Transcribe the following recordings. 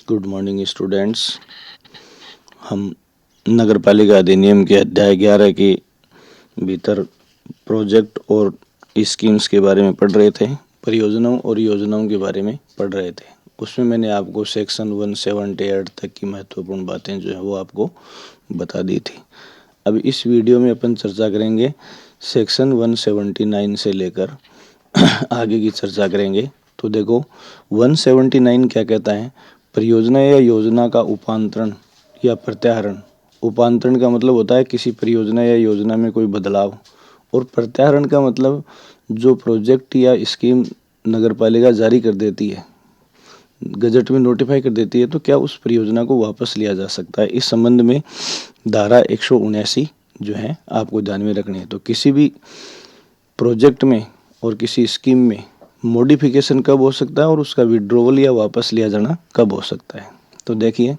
Good morning students. हम नगर पालिका अधिनियम के अध्याय 11 के भीतर प्रोजेक्ट और स्कीम्स के बारे में पढ़ रहे थे। परियोजनाओं और योजनाओं के बारे में पढ़ रहे थे। उसमें मैंने आपको सेक्शन 178 तक की महत्वपूर्ण बातें जो है वो आपको बता दी थी। अब इस वीडियो में अपन चर्चा करेंगे सेक्शन 179 से लेकर आगे की चर्चा करेंगे। तो देखो 179 क्या कहता है। परियोजना या योजना का उपांतरण या प्रत्याहरण। उपांतरण का मतलब होता है किसी परियोजना या योजना में कोई बदलाव, और प्रत्याहरण का मतलब जो प्रोजेक्ट या स्कीम नगर पालिका जारी कर देती है, गजट में नोटिफाई कर देती है, तो क्या उस परियोजना को वापस लिया जा सकता है। इस संबंध में धारा 179 जो है आपको ध्यान में रखनी है। तो किसी भी प्रोजेक्ट में और किसी स्कीम में मॉडिफिकेशन कब हो सकता है और उसका विड्रॉवल या वापस लिया जाना कब हो सकता है। तो देखिए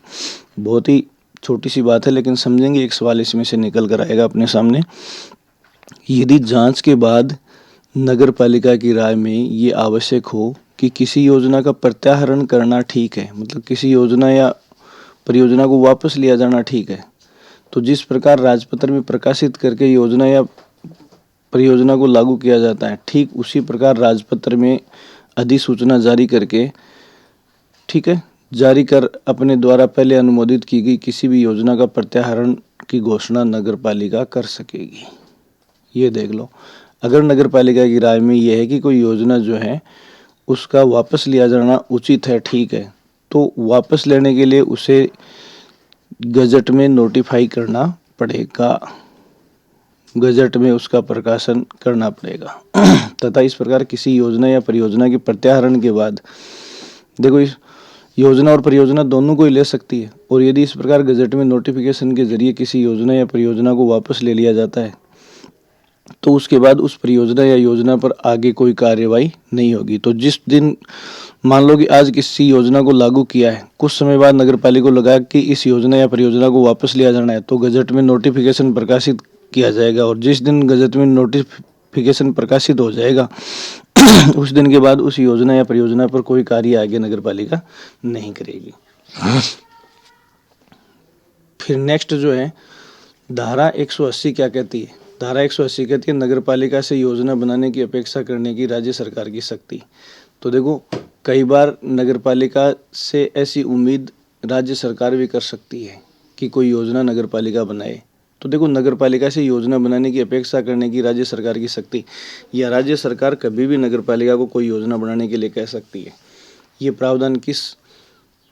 बहुत ही छोटी सी बात है, लेकिन समझेंगे। एक सवाल इसमें से निकल कर आएगा अपने सामने। यदि जांच के बाद नगर पालिका की राय में ये आवश्यक हो कि किसी योजना का प्रत्याहरण करना ठीक है, मतलब किसी योजना या परियोजना को वापस लिया जाना ठीक है, तो जिस प्रकार राजपत्र में प्रकाशित करके योजना या परियोजना को लागू किया जाता है, ठीक उसी प्रकार राजपत्र में अधिसूचना जारी करके, ठीक है, जारी कर अपने द्वारा पहले अनुमोदित की गई किसी भी योजना का प्रत्याहरण की घोषणा नगर पालिका कर सकेगी। ये देख लो, अगर नगर पालिका की राय में यह है कि कोई योजना जो है उसका वापस लिया जाना उचित है, ठीक है, तो वापस लेने के लिए उसे गजट में नोटिफाई करना पड़ेगा, गजट में उसका प्रकाशन करना पड़ेगा। तथा इस प्रकार किसी योजना या परियोजना के प्रत्याहरण के बाद, देखो इस योजना और परियोजना दोनों को ही ले सकती है, और यदि इस प्रकार गजट में नोटिफिकेशन के जरिए किसी योजना या परियोजना को वापस ले लिया जाता है, तो उसके बाद उस परियोजना या योजना पर आगे कोई कार्यवाही नहीं होगी। तो जिस दिन मान लो कि आज किसी योजना को लागू किया है, कुछ समय बाद नगर पालिका को लगा कि इस योजना या परियोजना को वापस लिया जाना है, तो गजट में नोटिफिकेशन प्रकाशित किया जाएगा, और जिस दिन गजट में नोटिफिकेशन प्रकाशित हो जाएगा उस दिन के बाद उस योजना या परियोजना पर कोई कार्य आगे नगर पालिका नहीं करेगी। फिर नेक्स्ट जो है धारा 180 क्या कहती है। धारा 180 कहती है नगर पालिका से योजना बनाने की अपेक्षा करने की राज्य सरकार की शक्ति। तो देखो कई बार नगर पालिका से ऐसी उम्मीद राज्य सरकार भी कर सकती है कि कोई योजना नगर पालिका बनाए। तो देखो नगर पालिका से योजना बनाने की अपेक्षा करने की राज्य सरकार की शक्ति, या राज्य सरकार कभी भी नगर पालिका को कोई योजना बनाने के लिए कह सकती है। ये प्रावधान किस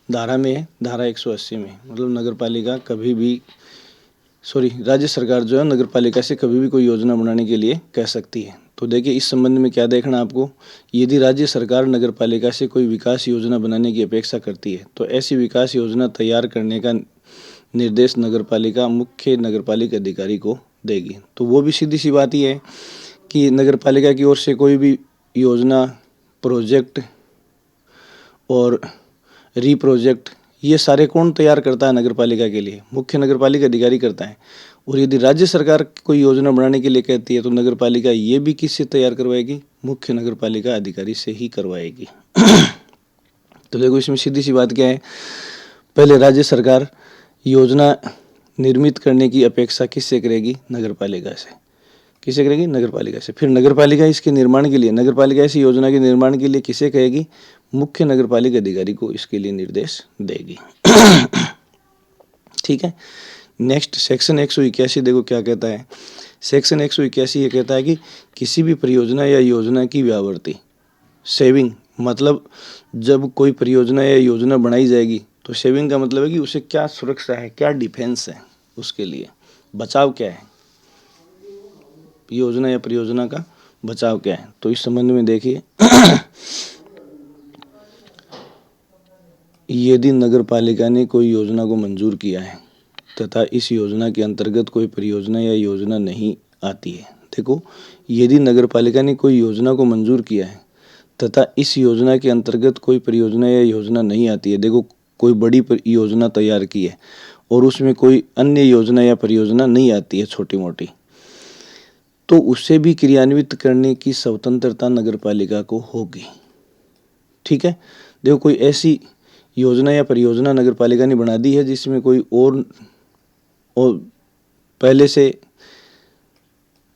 धारा में है? धारा 180 में। मतलब नगर पालिका कभी भी राज्य सरकार जो है नगर पालिका से कभी भी कोई योजना बनाने के लिए कह सकती है। तो देखिए इस संबंध में क्या देखना आपको, यदि राज्य सरकार नगर पालिका से कोई विकास योजना बनाने की अपेक्षा करती है, तो ऐसी विकास योजना तैयार करने का निर्देश नगर पालिका मुख्य नगर पालिका अधिकारी को देगी। तो वो भी सीधी सी बात ही है कि नगर पालिका की ओर से कोई भी योजना, प्रोजेक्ट और रीप्रोजेक्ट, ये सारे कौन तैयार करता है नगर पालिका के लिए? मुख्य नगर पालिका अधिकारी करता है। और यदि राज्य सरकार कोई योजना बनाने के लिए कहती है, तो नगर पालिका ये भी किससे तैयार करवाएगी? मुख्य नगर पालिका अधिकारी से ही करवाएगी। तो देखो इसमें सीधी सी बात क्या है, पहले राज्य सरकार योजना निर्मित करने की अपेक्षा किससे करेगी? नगर पालिका से। किसे करेगी? नगर पालिका से। फिर नगर पालिका इसके निर्माण के लिए, नगर पालिका इस योजना के निर्माण के लिए किसे कहेगी? मुख्य नगर पालिका अधिकारी को इसके लिए निर्देश देगी। ठीक है। नेक्स्ट सेक्शन 181 देखो क्या कहता है। सेक्शन 181 ये कहता है कि किसी भी परियोजना या योजना की व्यावृत्ति, सेविंग, मतलब जब कोई परियोजना या योजना बनाई जाएगी, तो सेविंग का मतलब है कि उसे क्या सुरक्षा है, क्या डिफेंस है, उसके लिए बचाव क्या है, योजना या परियोजना का बचाव क्या है। तो इस संबंध में देखिए यदि नगर पालिका ने कोई योजना को मंजूर किया है तथा इस योजना के अंतर्गत कोई परियोजना या योजना नहीं आती है, देखो यदि नगर पालिका ने कोई योजना को मंजूर किया है तथा इस योजना के अंतर्गत कोई परियोजना या योजना नहीं आती है, देखो कोई बड़ी योजना तैयार की है और उसमें कोई अन्य योजना या परियोजना नहीं आती है छोटी मोटी, तो उसे भी क्रियान्वित करने की स्वतंत्रता नगर पालिका को होगी। ठीक है। देखो कोई ऐसी योजना या परियोजना नगर पालिका ने बना दी है जिसमें कोई और पहले से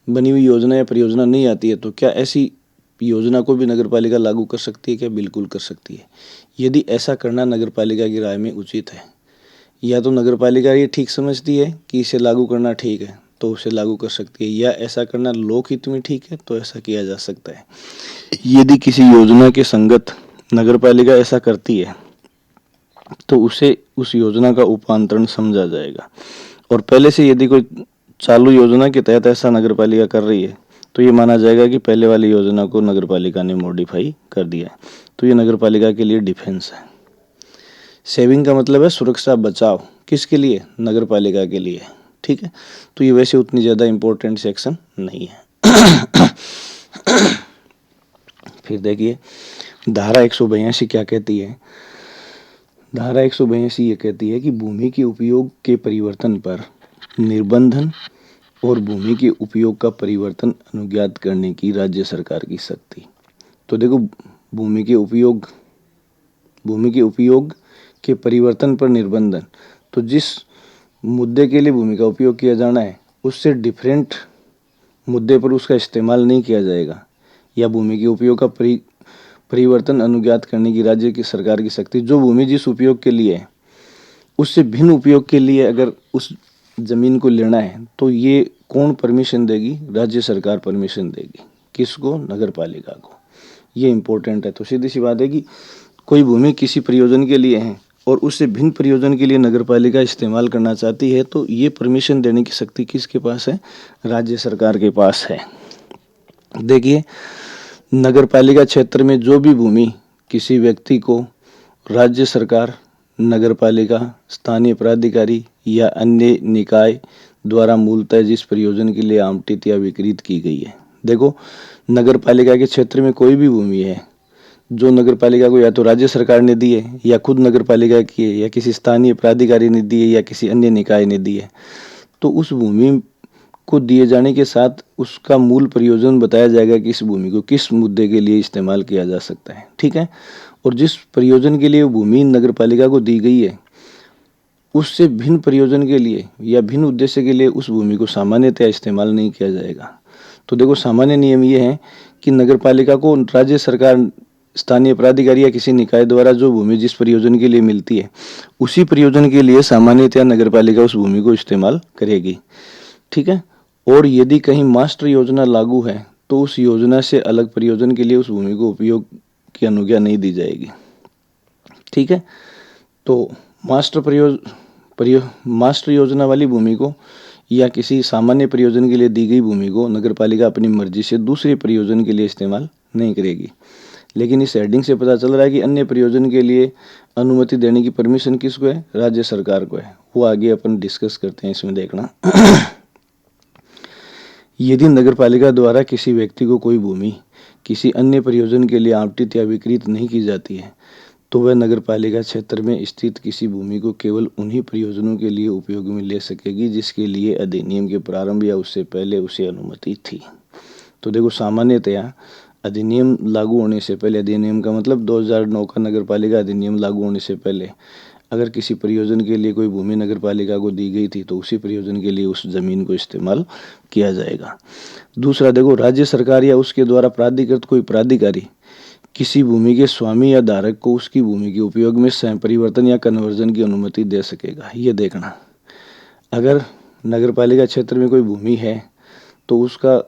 बनी हुई योजना या परियोजना नहीं आती है, तो क्या ऐसी योजना को भी नगर पालिका लागू कर सकती है? क्या बिल्कुल कर सकती है। यदि ऐसा करना नगर पालिका की राय में उचित है, या तो नगर पालिका ये ठीक समझती है कि इसे लागू करना ठीक है तो उसे लागू कर सकती है, या ऐसा करना लोकहित में ठीक है तो ऐसा किया जा सकता है। यदि किसी योजना के संगत नगर पालिका ऐसा करती है तो उसे उस योजना का उपांतरण समझा जाएगा, और पहले से यदि कोई चालू योजना के तहत ऐसा नगर पालिका कर रही है तो ये माना जाएगा कि पहले वाली योजना को नगर पालिका ने मॉडिफाई कर दिया है, तो ये नगर पालिका के लिए डिफेंस है। सेविंग का मतलब है सुरक्षा, बचाव, किसके लिए? नगर पालिका के लिए। ठीक है, तो ये वैसे उतनी ज़्यादा इम्पोर्टेंट सेक्शन नहीं है। फिर देखिए धारा 182 क्या कहती है। धारा 182 ये कहती है कि भूमि के उपयोग के परिवर्तन पर निर्बंधन और भूमि के उपयोग का परिवर्तन अनुज्ञात करने की राज्य सरकार की शक्ति। तो देखो भूमि के उपयोग के परिवर्तन पर निर्बंधन, तो जिस मुद्दे के लिए भूमि का उपयोग किया जाना है उससे डिफरेंट मुद्दे पर उसका इस्तेमाल नहीं किया जाएगा, या भूमि के उपयोग का परिवर्तन अनुज्ञात करने की राज्य की सरकार की शक्ति। जो भूमि जिस उपयोग के लिए है उससे भिन्न उपयोग के लिए अगर उस जमीन को लेना है तो ये कौन परमिशन देगी? राज्य सरकार परमिशन देगी। किसको? नगर पालिका को। ये इम्पोर्टेंट है। तो सीधी सी बात है कि कोई भूमि किसी प्रयोजन के लिए है और उससे भिन्न प्रयोजन के लिए नगर पालिका इस्तेमाल करना चाहती है तो ये परमिशन देने की शक्ति किसके पास है? राज्य सरकार के पास है। देखिए नगर पालिका क्षेत्र में जो भी भूमि किसी व्यक्ति को राज्य सरकार, नगर पालिका, स्थानीय प्राधिकारी या अन्य निकाय द्वारा मूलतः जिस प्रयोजन के लिए आवंटित या विकृत की गई है। देखो नगर पालिका के क्षेत्र में कोई भी भूमि है जो नगर पालिका को या तो राज्य सरकार ने दी है या खुद नगर पालिका की है या किसी स्थानीय प्राधिकारी ने दी है या किसी अन्य निकाय ने दी है, तो उस भूमि को दिए जाने के साथ उसका मूल प्रयोजन बताया जाएगा कि इस भूमि को किस मुद्दे के लिए इस्तेमाल किया जा सकता है। ठीक है, और जिस प्रयोजन के लिए भूमि नगर पालिका को दी गई है उससे भिन्न प्रयोजन के लिए या भिन्न उद्देश्य के लिए उस भूमि को सामान्यतः इस्तेमाल नहीं किया जाएगा। तो देखो सामान्य नियम ये है कि नगर पालिका को राज्य सरकार, स्थानीय प्राधिकारी या किसी निकाय द्वारा जो भूमि जिस प्रयोजन के लिए मिलती है उसी प्रयोजन के लिए सामान्यतः नगर पालिका उस भूमि को इस्तेमाल करेगी। ठीक है, और यदि कहीं मास्टर योजना लागू है तो उस योजना से अलग प्रयोजन के लिए उस भूमि को उपयोग की अनुज्ञा नहीं दी जाएगी। ठीक है, तो मास्टर योजना वाली भूमि को या किसी सामान्य प्रयोजन के लिए दी गई भूमि को नगर पालिका अपनी मर्जी से दूसरे प्रयोजन के लिए इस्तेमाल नहीं करेगी। लेकिन इस हेडिंग से पता चल रहा है कि अन्य प्रयोजन के लिए अनुमति देने की परमिशन किसको है? राज्य सरकार को है। वो आगे अपन डिस्कस करते हैं, इसमें देखना। यदि नगर पालिका द्वारा किसी व्यक्ति को कोई भूमि किसी अन्य प्रयोजन के लिए आवंटित या विकृत नहीं की जाती है तो वह नगर पालिका क्षेत्र में स्थित किसी भूमि को केवल उन्हीं प्रयोजनों के लिए उपयोग में ले सकेगी जिसके लिए अधिनियम के प्रारंभ या उससे पहले उसे अनुमति थी। तो देखो सामान्यतया अधिनियम लागू होने से पहले, अधिनियम का मतलब 2009 का नगर पालिका अधिनियम लागू होने से पहले अगर किसी प्रयोजन के लिए कोई भूमि नगर पालिका को दी गई थी तो उसी प्रयोजन के लिए उस जमीन को इस्तेमाल किया जाएगा। दूसरा देखो राज्य सरकार या उसके द्वारा प्राधिकृत कोई प्राधिकारी किसी भूमि के स्वामी या धारक को उसकी भूमि के उपयोग में स्वयं परिवर्तन या कन्वर्जन की अनुमति दे सकेगा। ये देखना, अगर नगर पालिका क्षेत्र में कोई भूमि है तो उसका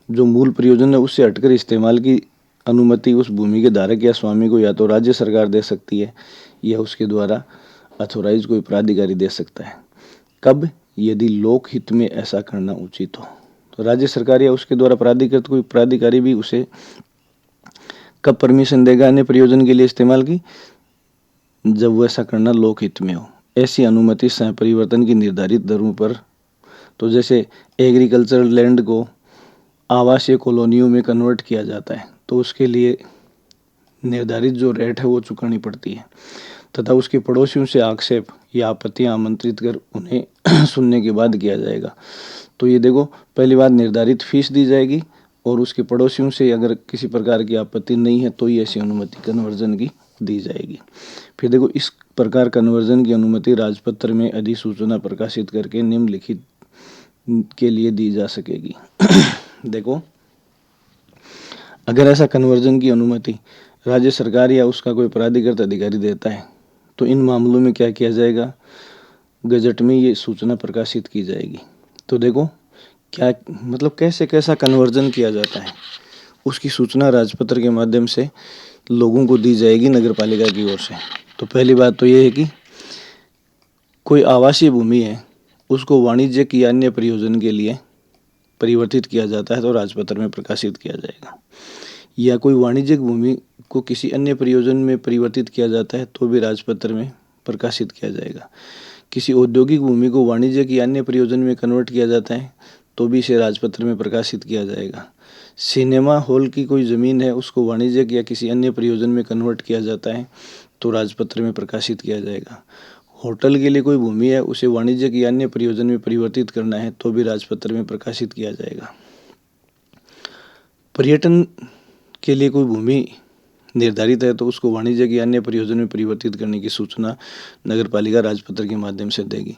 जो मूल प्रयोजन है उससे हटकर इस्तेमाल की अनुमति उस भूमि के धारक या स्वामी को या तो राज्य सरकार दे सकती है या उसके द्वारा अथोराइज कोई प्राधिकारी दे सकता है। कब? यदि लोक हित में ऐसा करना उचित हो। तो राज्य सरकार या उसके द्वारा प्राधिकृत कोई प्राधिकारी भी उसे कब परमिशन देगा अन्य प्रयोजन के लिए इस्तेमाल की? जब वो ऐसा करना लोक हित में हो। ऐसी अनुमति सह परिवर्तन की निर्धारित दरों पर, तो जैसे एग्रीकल्चरल लैंड को आवासीय कॉलोनियों में कन्वर्ट किया जाता है तो उसके लिए निर्धारित जो रेट है वो चुकानी पड़ती है, तथा उसके पड़ोसियों से आक्षेप या आपत्तियां आमंत्रित कर उन्हें सुनने के बाद किया जाएगा। तो ये देखो पहली बात निर्धारित फीस दी जाएगी और उसके पड़ोसियों से अगर किसी प्रकार की आपत्ति नहीं है तो ही ऐसी अनुमति कन्वर्जन की दी जाएगी। फिर देखो, इस प्रकार कन्वर्जन की अनुमति राजपत्र में अधिसूचना प्रकाशित करके निम्नलिखित के लिए दी जा सकेगी। देखो, अगर ऐसा कन्वर्जन की अनुमति राज्य सरकार या उसका कोई प्राधिकृत अधिकारी देता है तो इन मामलों में क्या किया जाएगा, गजट में ये सूचना प्रकाशित की जाएगी। तो देखो, क्या मतलब कैसे कैसा कन्वर्जन किया जाता है उसकी सूचना राजपत्र के माध्यम से लोगों को दी जाएगी नगर पालिका की ओर से। तो पहली बात तो ये है कि कोई आवासीय भूमि है उसको वाणिज्यिक या अन्य प्रयोजन के लिए परिवर्तित किया जाता है तो राजपत्र में प्रकाशित किया जाएगा। या कोई वाणिज्यिक भूमि को किसी अन्य प्रयोजन में परिवर्तित किया जाता है तो भी राजपत्र में प्रकाशित किया जाएगा। किसी औद्योगिक भूमि को वाणिज्यिक या अन्य प्रयोजन में कन्वर्ट किया जाता है तो भी इसे राजपत्र में प्रकाशित किया जाएगा। सिनेमा हॉल की कोई ज़मीन है उसको वाणिज्यिक या किसी अन्य प्रयोजन में कन्वर्ट किया जाता है तो राजपत्र में प्रकाशित किया जाएगा। होटल के लिए कोई भूमि है उसे वाणिज्यिक या अन्य प्रयोजन में परिवर्तित करना है तो भी राजपत्र में प्रकाशित किया जाएगा। पर्यटन के लिए कोई भूमि निर्धारित है तो उसको वाणिज्यिक या अन्य प्रयोजन में परिवर्तित करने की सूचना नगर पालिका राजपत्र के माध्यम से देगी।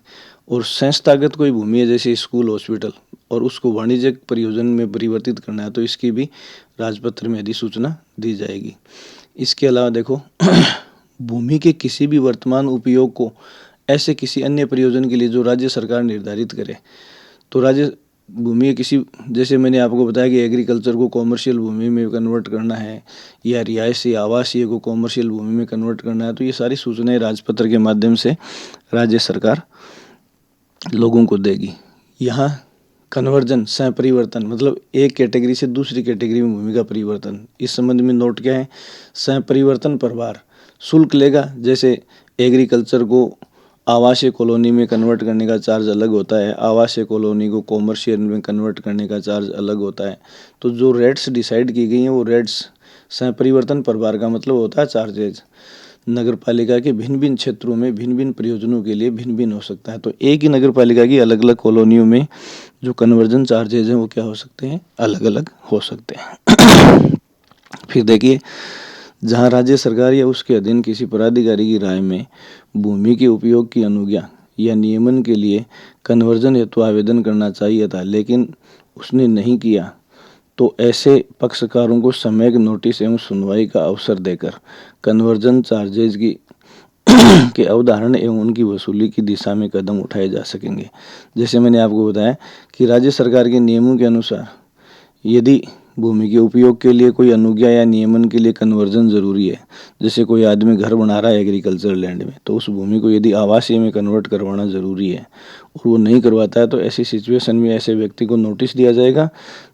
और संस्थागत कोई भूमि है जैसे स्कूल, हॉस्पिटल, और उसको वाणिज्यिक प्रयोजन में परिवर्तित करना है तो इसकी भी राजपत्र में अधिसूचना दी जाएगी। इसके अलावा देखो, भूमि के किसी भी वर्तमान उपयोग को ऐसे किसी अन्य प्रयोजन के लिए जो राज्य सरकार निर्धारित करे तो राज्य भूमि किसी, जैसे मैंने आपको बताया कि एग्रीकल्चर को कॉमर्शियल भूमि में कन्वर्ट करना है या रिहायशी आवासीय को कॉमर्शियल भूमि में कन्वर्ट करना है तो ये सारी सूचनाएं राजपत्र के माध्यम से राज्य सरकार लोगों को देगी। यहाँ कन्वर्जन सह परिवर्तन मतलब एक कैटेगरी से दूसरी कैटेगरी में भूमि का परिवर्तन, इस संबंध में नोट क्या है, सह परिवर्तन प्रभार शुल्क लेगा। जैसे एग्रीकल्चर को आवासीय कॉलोनी में कन्वर्ट करने का चार्ज अलग होता है, आवासीय कॉलोनी को कॉमर्शियल में कन्वर्ट करने का चार्ज अलग होता है। तो जो रेट्स डिसाइड की गई हैं वो रेट्स सह परिवर्तन प्रभार का मतलब होता है चार्जेज नगर पालिका के भिन्न भिन्न क्षेत्रों में भिन्न भिन्न प्रयोजनों के लिए भिन्न भिन्न हो सकता है। तो एक ही नगर पालिका की अलग अलग कॉलोनियों में जो कन्वर्जन चार्जेज हैं वो क्या हो सकते हैं, अलग अलग हो सकते हैं। फिर देखिए, जहाँ राज्य सरकार या उसके अधीन किसी पदाधिकारी की राय में भूमि के उपयोग की अनुज्ञा या नियमन के लिए कन्वर्जन हेतु आवेदन करना चाहिए था लेकिन उसने नहीं किया तो ऐसे पक्षकारों को सम्यक नोटिस एवं सुनवाई का अवसर देकर कन्वर्जन चार्जेज की के अवधारण एवं उनकी वसूली की दिशा में कदम उठाए जा सकेंगे। जैसे मैंने आपको बताया कि राज्य सरकार के नियमों के अनुसार यदि भूमि के उपयोग के लिए कोई अनुज्ञा या नियमन के लिए कन्वर्जन जरूरी है, जैसे कोई आदमी घर बना रहा है एग्रीकल्चर लैंड में तो उस भूमि को यदि आवासीय में कन्वर्ट करवाना जरूरी है और वो नहीं करवाता है तो ऐसी सिचुएशन में ऐसे व्यक्ति को नोटिस दिया जाएगा।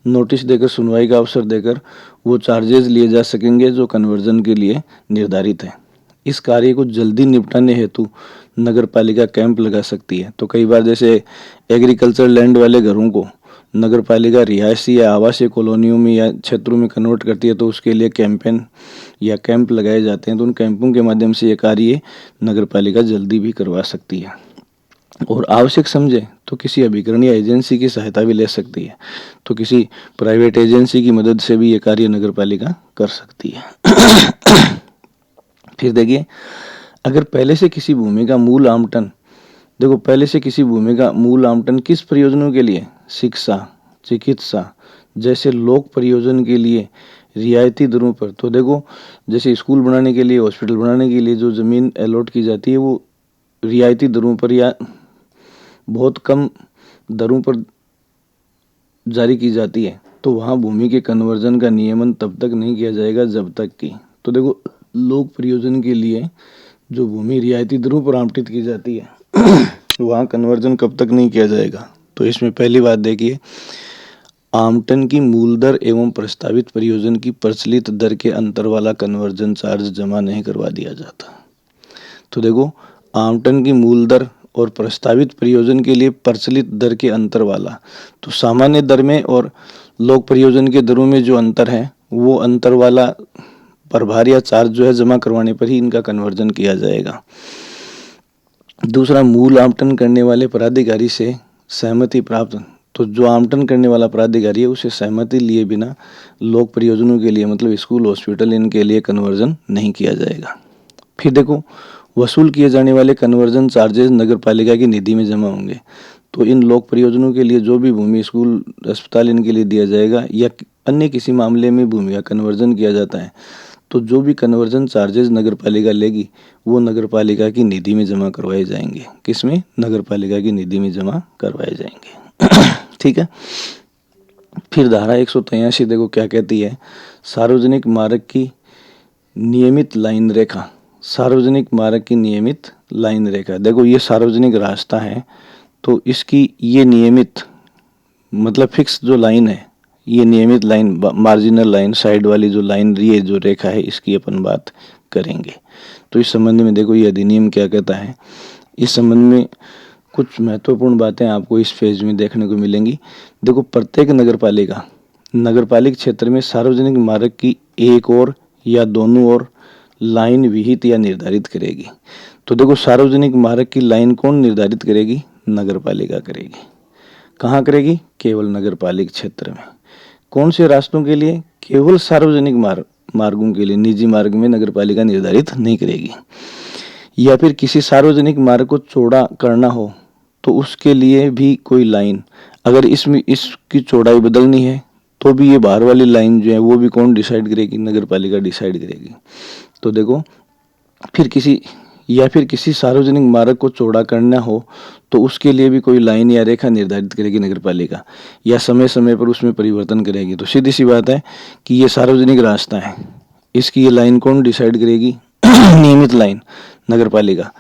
नोटिस देकर सुनवाई का अवसर देकर वो चार्जेज लिए जा सकेंगे जो कन्वर्जन के लिए निर्धारित है। इस कार्य को जल्दी निपटाने हेतु नगर पालिका कैंप लगा सकती है। तो कई बार जैसे एग्रीकल्चर लैंड वाले घरों को नगर पालिका रिहायशी या आवासीय कॉलोनियों में या क्षेत्रों में कन्वर्ट करती है तो उसके लिए कैंपेन या कैंप लगाए जाते हैं। तो उन कैंपों के माध्यम से ये कार्य नगर पालिका जल्दी भी करवा सकती है और आवश्यक समझे तो किसी अभिकरण या एजेंसी की सहायता भी ले सकती है। तो किसी प्राइवेट एजेंसी की मदद से भी ये कार्य नगर पालिका कर सकती है। फिर देखिए, अगर पहले से किसी भूमि का मूल आवंटन, देखो पहले से किसी भूमि का मूल आवंटन किस प्रयोजनों के लिए, शिक्षा, चिकित्सा जैसे लोक प्रयोजन के लिए रियायती दरों पर, तो देखो जैसे स्कूल बनाने के लिए, हॉस्पिटल बनाने के लिए जो ज़मीन अलॉट की जाती है वो रियायती दरों पर या बहुत कम दरों पर जारी की जाती है तो वहाँ भूमि के कन्वर्जन का नियमन तब तक नहीं किया जाएगा जब तक कि, तो देखो लोक प्रयोजन के लिए जो भूमि रियायती दरों पर आवंटित की जाती है वहाँ कन्वर्जन कब तक नहीं किया जाएगा। तो इसमें पहली बात देखिए, आवंटन की मूल दर एवं प्रस्तावित प्रयोजन की प्रचलित दर के अंतर वाला कन्वर्जन चार्ज जमा नहीं करवा दिया जाता। तो देखो, आवंटन की मूल दर और प्रस्तावित प्रयोजन के लिए प्रचलित दर के अंतर वाला, तो सामान्य दर में और लोक प्रयोजन के दरों में जो अंतर है वो अंतर वाला प्रभार या चार्ज जो है जमा करवाने पर ही इनका कन्वर्जन किया जाएगा। दूसरा, मूल आवंटन करने वाले प्राधिकारी से सहमति प्राप्त, तो जो आवंटन करने वाला प्राधिकारी है उसे सहमति लिए बिना लोक प्रयोजनों के लिए मतलब स्कूल, हॉस्पिटल इनके लिए कन्वर्जन नहीं किया जाएगा। फिर देखो, वसूल किए जाने वाले कन्वर्जन चार्जेस नगर पालिका की निधि में जमा होंगे। तो इन लोक परियोजनाओं के लिए जो भी भूमि, स्कूल, अस्पताल इनके लिए दिया जाएगा या अन्य किसी मामले में भूमि का कन्वर्जन किया जाता है, तो जो भी कन्वर्जन चार्जेस नगर पालिका लेगी वो नगर पालिका की निधि में जमा करवाए जाएंगे। किसमें? नगर पालिका की निधि में जमा करवाए जाएंगे। ठीक है। फिर धारा 183 देखो क्या कहती है, सार्वजनिक मार्ग की नियमित लाइन रेखा। सार्वजनिक मार्ग की नियमित लाइन रेखा, देखो ये सार्वजनिक रास्ता है तो इसकी ये नियमित मतलब फिक्स जो लाइन है, ये नियमित लाइन, मार्जिनल लाइन, साइड वाली जो लाइन, ये जो रेखा है इसकी अपन बात करेंगे। तो इस संबंध में देखो ये अधिनियम क्या कहता है, इस संबंध में कुछ महत्वपूर्ण बातें आपको इस फेज में देखने को मिलेंगी। देखो, प्रत्येक नगरपालिक क्षेत्र में सार्वजनिक मार्ग की एक ओर या दोनों ओर लाइन विहित या निर्धारित करेगी। तो देखो, सार्वजनिक मार्ग की लाइन कौन निर्धारित करेगी? नगरपालिका करेगी। कहाँ करेगी? केवल नगरपालिक क्षेत्र में। कौन से रास्तों के लिए? केवल सार्वजनिक मार्गों के लिए। निजी मार्ग में नगरपालिका निर्धारित नहीं करेगी। या फिर किसी सार्वजनिक मार्ग को चौड़ा करना हो तो उसके लिए भी कोई लाइन, अगर इसकी चौड़ाई बदलनी है तो भी ये बाहर वाली लाइन जो है वो भी कौन डिसाइड करेगी? नगरपालिका डिसाइड करेगी। तो देखो, फिर किसी सार्वजनिक मार्ग को चौड़ा करना हो तो उसके लिए भी कोई लाइन या रेखा निर्धारित करेगी नगरपालिका, या समय समय पर उसमें परिवर्तन करेगी। तो सीधी सी बात है कि ये सार्वजनिक रास्ता है, इसकी ये लाइन कौन डिसाइड करेगी? नियमित लाइन, नगरपालिका।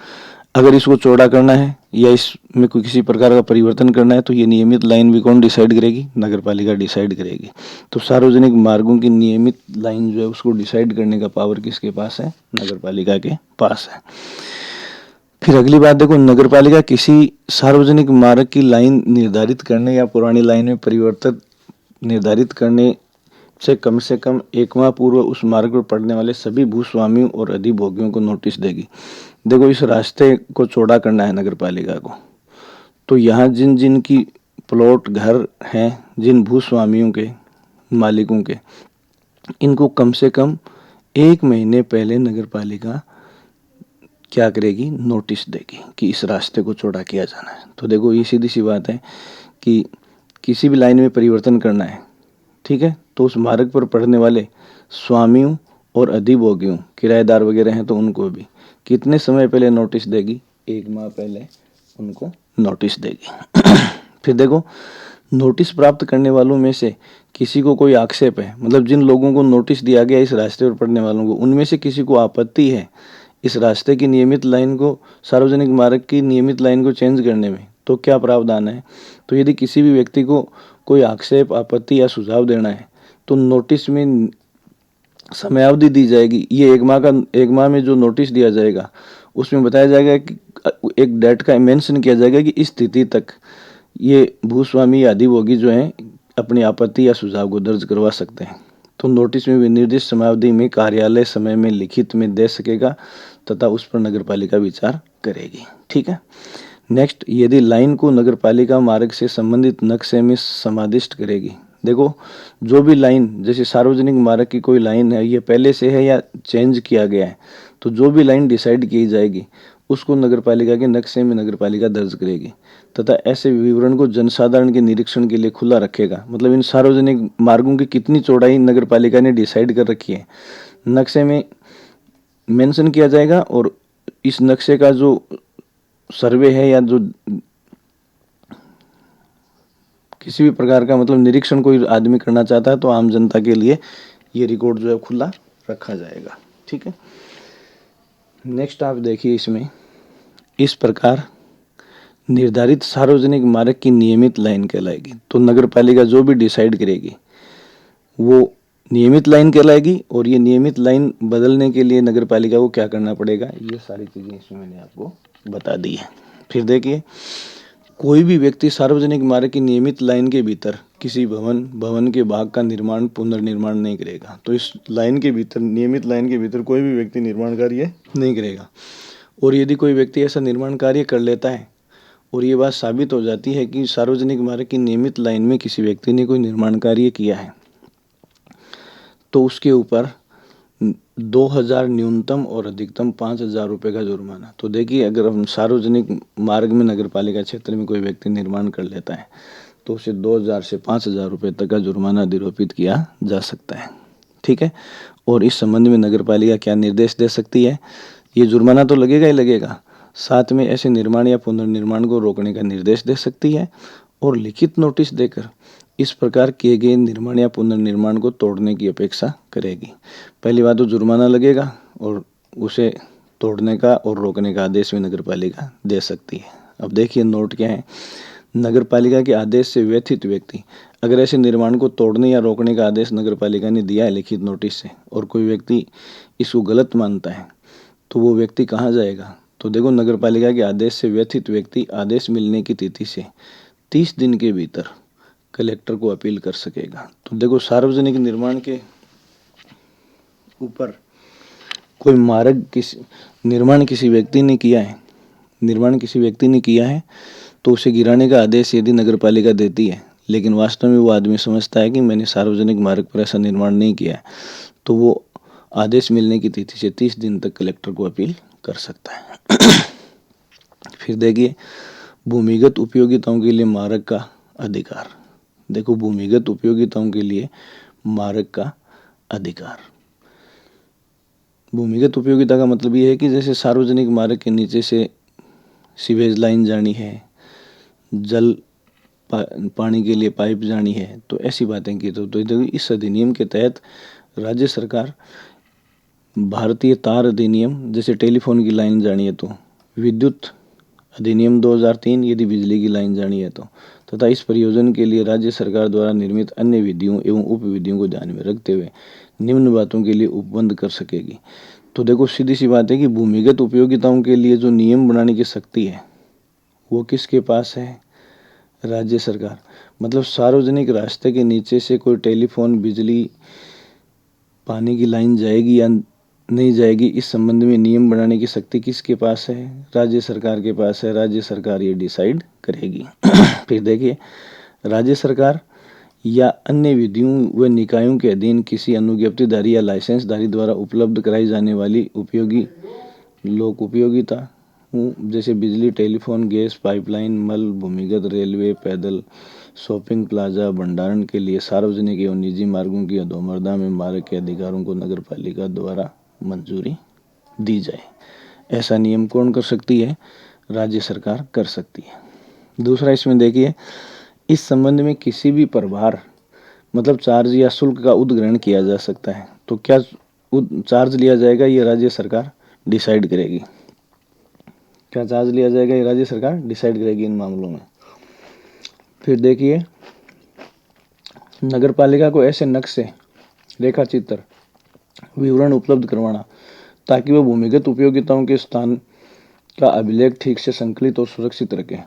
अगर इसको चौड़ा करना है या इसमें कोई किसी प्रकार का परिवर्तन करना है तो ये नियमित लाइन भी कौन डिसाइड करेगी? नगरपालिका डिसाइड करेगी। तो सार्वजनिक मार्गों की नियमित लाइन जो है उसको डिसाइड करने का पावर किसके पास है? नगरपालिका के पास है। फिर अगली बात देखो, नगरपालिका किसी सार्वजनिक मार्ग की लाइन निर्धारित करने या पुरानी लाइन में परिवर्तन निर्धारित करने से कम एक माह पूर्व उस मार्ग पर पड़ने वाले सभी भूस्वामियों और अधिभोगियों को नोटिस देगी। देखो, इस रास्ते को चौड़ा करना है नगरपालिका को, तो यहाँ जिन जिन की प्लॉट, घर हैं, जिन भूस्वामियों के, मालिकों के, इनको कम से कम 1 महीने पहले नगरपालिका क्या करेगी? नोटिस देगी कि इस रास्ते को चौड़ा किया जाना है। तो देखो, ये सीधी सी बात है कि किसी भी लाइन में परिवर्तन करना है, ठीक है, तो उस मार्ग पर पड़ने वाले स्वामियों और अधिभोगियों, किराएदार वगैरह हैं तो उनको भी कितने समय पहले नोटिस देगी? 1 माह पहले उनको नोटिस देगी। फिर देखो, नोटिस प्राप्त करने वालों में से किसी को कोई आक्षेप है, मतलब जिन लोगों को नोटिस दिया गया इस रास्ते पर पड़ने वालों को, उनमें से किसी को आपत्ति है इस रास्ते की नियमित लाइन को, सार्वजनिक मार्ग की नियमित लाइन को चेंज करने में, तो क्या प्रावधान है? तो यदि किसी भी व्यक्ति को कोई आक्षेप, आपत्ति या सुझाव देना है तो नोटिस में समयावधि दी जाएगी। ये 1 माह में जो नोटिस दिया जाएगा उसमें बताया जाएगा कि एक डेट का मेंशन किया जाएगा कि इस तिथि तक ये भूस्वामी या अधिभोगी जो हैं अपनी आपत्ति या सुझाव को दर्ज करवा सकते हैं। तो नोटिस में निर्दिष्ट समयावधि में कार्यालय समय में लिखित में दे सकेगा तथा उस पर नगरपालिका विचार करेगी। ठीक है। नेक्स्ट, यदि लाइन को नगरपालिका मार्ग से संबंधित नक्शे में समाविष्ट करेगी। देखो, जो भी लाइन, जैसे सार्वजनिक मार्ग की कोई लाइन है, ये पहले से है या चेंज किया गया है, तो जो भी लाइन डिसाइड की जाएगी उसको नगरपालिका के नक्शे में नगरपालिका दर्ज करेगी तथा ऐसे विवरण को जनसाधारण के निरीक्षण के लिए खुला रखेगा। मतलब इन सार्वजनिक मार्गों की कितनी चौड़ाई नगरपालिका ने डिसाइड कर रखी है, नक्शे में मेंशन किया जाएगा, और इस नक्शे का जो सर्वे है या जो किसी भी प्रकार का मतलब निरीक्षण कोई आदमी करना चाहता है तो आम जनता के लिए ये रिकॉर्ड जो है खुला रखा जाएगा। ठीक है। नेक्स्ट आप देखिए, इसमें इस प्रकार निर्धारित सार्वजनिक मार्ग की नियमित लाइन कहलाएगी। तो नगरपालिका जो भी डिसाइड करेगी वो नियमित लाइन कहलाएगी, और ये नियमित लाइन बदलने के लिए नगरपालिका को क्या करना पड़ेगा, ये सारी चीज़ें इसमें मैंने आपको बता दी है। फिर देखिए, कोई भी व्यक्ति सार्वजनिक मार्ग की नियमित लाइन के भीतर किसी भवन के भाग का निर्माण, पुनर्निर्माण नहीं करेगा। तो इस लाइन के भीतर, नियमित लाइन के भीतर कोई भी व्यक्ति निर्माण कार्य नहीं करेगा। और यदि कोई व्यक्ति ऐसा निर्माण कार्य कर लेता है और ये बात साबित हो जाती है कि सार्वजनिक मार्ग की नियमित लाइन में किसी व्यक्ति ने कोई निर्माण कार्य किया है, तो उसके ऊपर 2000 न्यूनतम और अधिकतम 5000 रुपये का जुर्माना। तो देखिए, अगर हम सार्वजनिक मार्ग में नगर पालिका क्षेत्र में कोई व्यक्ति निर्माण कर लेता है तो उसे 2000 से 5000 रुपये तक का जुर्माना अधिरोपित किया जा सकता है। ठीक है। और इस संबंध में नगर पालिका क्या निर्देश दे सकती है? ये जुर्माना तो लगेगा ही लगेगा, साथ में ऐसे निर्माण या पुनर्निर्माण को रोकने का निर्देश दे सकती है और लिखित नोटिस देकर इस प्रकार किए गए निर्माण या पुनर्निर्माण को तोड़ने की अपेक्षा करेगी। पहली बात तो जुर्माना लगेगा और उसे तोड़ने का और रोकने का आदेश भी नगर पालिका दे सकती है। अब देखिए नोट क्या है। नगर पालिका के आदेश से व्यथित व्यक्ति अगर ऐसे निर्माण को तोड़ने या रोकने का आदेश नगर पालिका ने दिया है लिखित नोटिस से और कोई व्यक्ति इसको गलत मानता है तो वो व्यक्ति कहाँ जाएगा? तो देखो, नगर पालिका के आदेश से व्यथित व्यक्ति आदेश मिलने की तिथि से 30 दिन के भीतर कलेक्टर को अपील कर सकेगा। तो देखो, सार्वजनिक निर्माण के ऊपर कोई मार्ग निर्माण किसी व्यक्ति ने किया है तो उसे गिराने का आदेश यदि नगर पालिका देती है, लेकिन वास्तव में वो आदमी समझता है कि मैंने सार्वजनिक मार्ग पर ऐसा निर्माण नहीं किया है, तो वो आदेश मिलने की तिथि से 30 दिन तक कलेक्टर को अपील कर सकता है। फिर देखिए, भूमिगत उपयोगिताओं के लिए मार्ग का अधिकार। देखो, भूमिगत उपयोगिताओं के लिए मार्ग का अधिकार। भूमिगत उपयोगिता का मतलब ये है कि जैसे सार्वजनिक मार्ग के नीचे से सीवेज लाइन जानी है, जल पानी के लिए पाइप जानी है, तो ऐसी बातें की तो इस अधिनियम के तहत राज्य सरकार भारतीय तार अधिनियम, जैसे टेलीफोन की लाइन जानी है तो विद्युत अधिनियम 2003 यदि बिजली की लाइन जानी है तो, तथा इस परियोजना के लिए राज्य सरकार द्वारा निर्मित अन्य विधियों एवं उप विधियों को ध्यान में रखते हुए निम्न बातों के लिए उपबंध कर सकेगी। तो देखो, सीधी सी बात है कि भूमिगत उपयोगिताओं के लिए जो नियम बनाने की शक्ति है वो किसके पास है? राज्य सरकार। मतलब सार्वजनिक रास्ते के नीचे से कोई टेलीफोन, बिजली, पानी की लाइन जाएगी या नहीं जाएगी, इस संबंध में नियम बनाने की शक्ति किसके पास है? राज्य सरकार के पास है। राज्य सरकार ये डिसाइड करेगी। फिर देखिए, राज्य सरकार या अन्य विधियों व निकायों के अधीन किसी अनुज्ञप्तिधारी या लाइसेंसधारी द्वारा उपलब्ध कराई जाने वाली उपयोगी लोक उपयोगिता, जैसे बिजली, टेलीफोन, गैस पाइपलाइन, मल, भूमिगत रेलवे, पैदल, शॉपिंग प्लाजा, भंडारण के लिए सार्वजनिक एवं निजी मार्गों की अधोमर्दा में मार्ग के अधिकारों को नगर पालिका द्वारा मंजूरी दी जाए। ऐसा नियम कौन कर सकती है? राज्य सरकार कर सकती है। दूसरा, इसमें देखिए, इस संबंध में किसी भी प्रभार मतलब चार्ज या शुल्क का उद्ग्रहण किया जा सकता है। तो क्या चार्ज लिया जाएगा, ये राज्य सरकार डिसाइड करेगी। क्या चार्ज लिया जाएगा, ये राज्य सरकार डिसाइड करेगी इन मामलों में। फिर देखिए, नगर पालिका को ऐसे नक्शे, रेखा चित्र, विवरण उपलब्ध करवाना ताकि वह भूमिगत उपयोगिताओं के स्थान का अभिलेख ठीक से संकलित और सुरक्षित रखे।